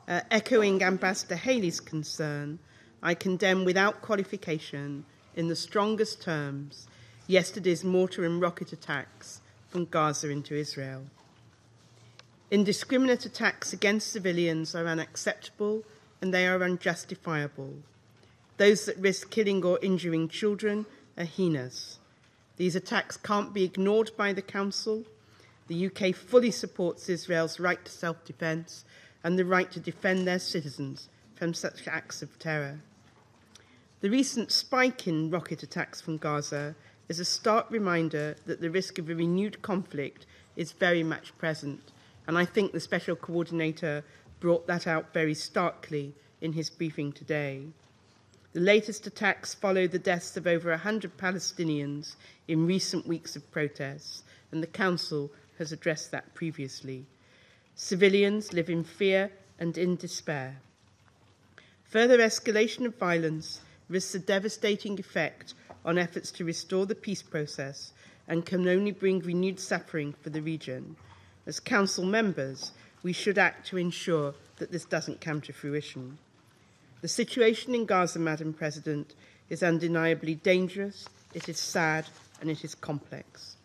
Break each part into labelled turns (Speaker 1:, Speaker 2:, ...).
Speaker 1: Echoing Ambassador Haley's concern, I condemn without qualification, in the strongest terms, yesterday's mortar and rocket attacks from Gaza into Israel. Indiscriminate attacks against civilians are unacceptable and they are unjustifiable. Those that risk killing or injuring children are heinous. These attacks can't be ignored by the Council. The UK fully supports Israel's right to self-defence and the right to defend their citizens from such acts of terror. The recent spike in rocket attacks from Gaza is a stark reminder that the risk of a renewed conflict is very much present, and I think the Special Coordinator brought that out very starkly in his briefing today. The latest attacks follow the deaths of over 100 Palestinians in recent weeks of protests, and the Council has addressed that previously. Civilians live in fear and in despair. Further escalation of violence risks a devastating effect on efforts to restore the peace process and can only bring renewed suffering for the region. As Council members, we should act to ensure that this doesn't come to fruition. The situation in Gaza, Madam President, is undeniably dangerous, it is sad, and it is complex.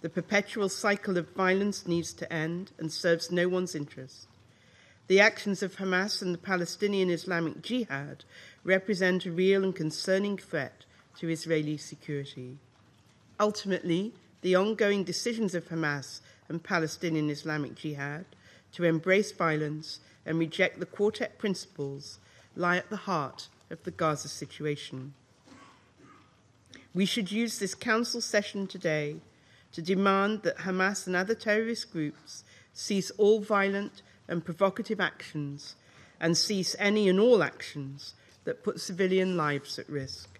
Speaker 1: The perpetual cycle of violence needs to end and serves no one's interest. The actions of Hamas and the Palestinian Islamic Jihad represent a real and concerning threat to Israeli security. Ultimately, the ongoing decisions of Hamas and Palestinian Islamic Jihad to embrace violence and reject the Quartet principles lie at the heart of the Gaza situation. We should use this Council session today to demand that Hamas and other terrorist groups cease all violent and provocative actions and cease any and all actions that put civilian lives at risk.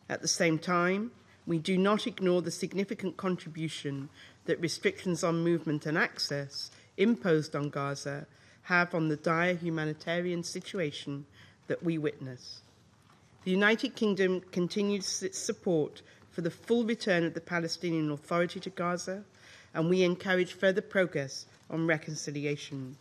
Speaker 1: At the same time, we do not ignore the significant contribution that restrictions on movement and access imposed on Gaza have on the dire humanitarian situation that we witness. The United Kingdom continues its support for the full return of the Palestinian Authority to Gaza, and we encourage further progress on reconciliation.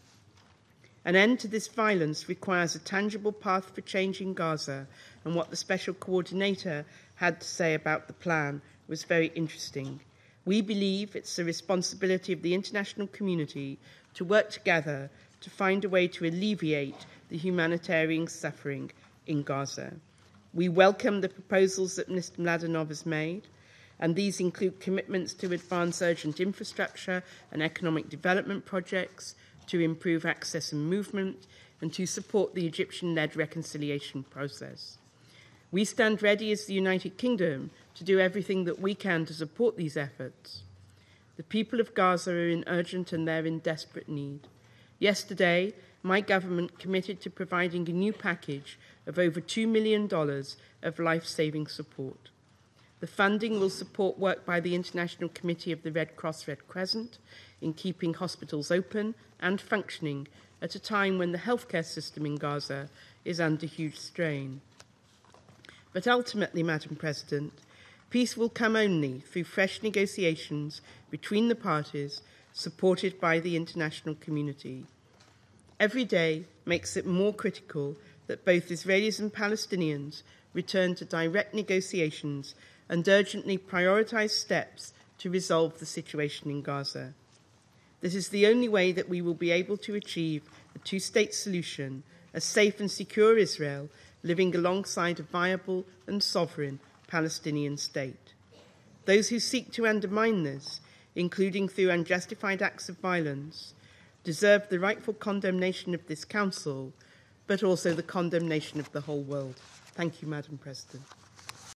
Speaker 1: An end to this violence requires a tangible path for change in Gaza, and what the Special Coordinator had to say about the plan was very interesting. We believe it's the responsibility of the international community to work together to find a way to alleviate the humanitarian suffering in Gaza. We welcome the proposals that Mr. Mladenov has made, and these include commitments to advance urgent infrastructure and economic development projects, to improve access and movement, and to support the Egyptian-led reconciliation process. We stand ready as the United Kingdom to do everything that we can to support these efforts. The people of Gaza are in urgent and they're in desperate need. Yesterday, my government committed to providing a new package of over $2 million of life-saving support. The funding will support work by the International Committee of the Red Cross Red Crescent in keeping hospitals open and functioning at a time when the healthcare system in Gaza is under huge strain. But ultimately, Madam President, peace will come only through fresh negotiations between the parties supported by the international community. Every day makes it more critical that both Israelis and Palestinians return to direct negotiations and urgently prioritise steps to resolve the situation in Gaza. This is the only way that we will be able to achieve a two-state solution, a safe and secure Israel living alongside a viable and sovereign Palestinian state. Those who seek to undermine this, including through unjustified acts of violence, deserve the rightful condemnation of this Council, but also the condemnation of the whole world. Thank you, Madam President.